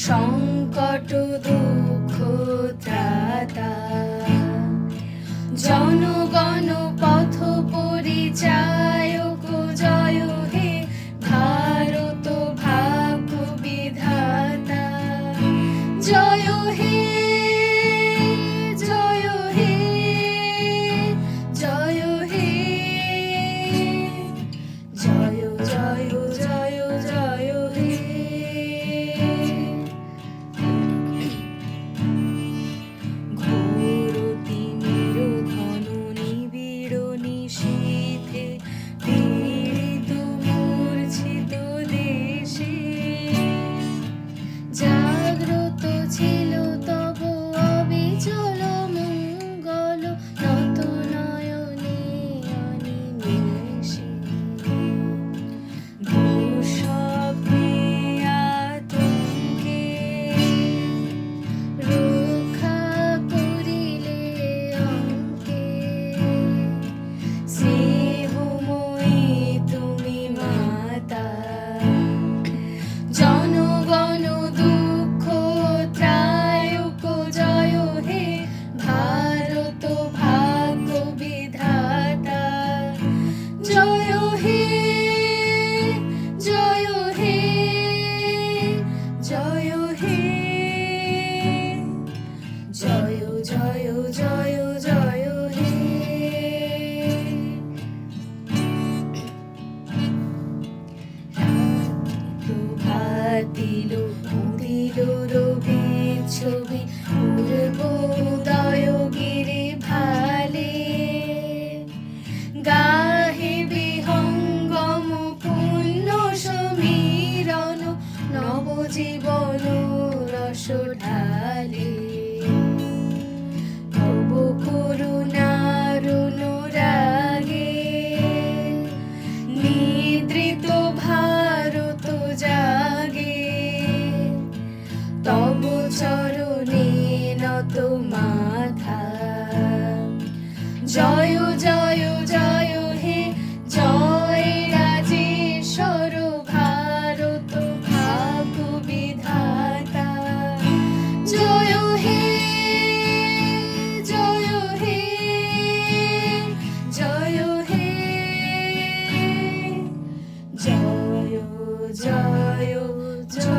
সংকট দুঃখ ত্রাতা, জনগণ পথ পরিচায়ক জয় হে ভারত ভাগ্য বিধাতা, জয় হে জয় হে জয় হে জয় জয় জয় জয় হে। ঘোর তিমির ঘন নিবিড় নিশীথে পীড়িত মূর্ছিত দেশে, জাগ্রত ছিল তব অবিচল মঙ্গল নত নয়নে অনিমেষে। দুঃস্বপ্নে আতঙ্কে রক্ষা করিলে অঙ্কে, স্নেহময়ী তুমি মাতা, জনগণ দুঃখ ত্রায়ক জয় হে ভারত ভাগ্য বিধাতা, জয় হে জয় হে জয় হে জয় জয় জয় জয় হে। প্রভাতিল উদিল রবির ছবি পূর্বোদয় গিরি ভালে, গাহে বিহঙ্গম পুণ্য সমীরণ নবজীবন রস ঢালে, তব করুণার অনুরাগে নিদ্রিত ভারত জাগে, তব চরণে নত মাথা, জয় জয় জয় হে জয় রাজেশ্বর ভারত ভাগ্য বিধাতা, জয় হে জয় হে জয় হে জয় জয় জয়।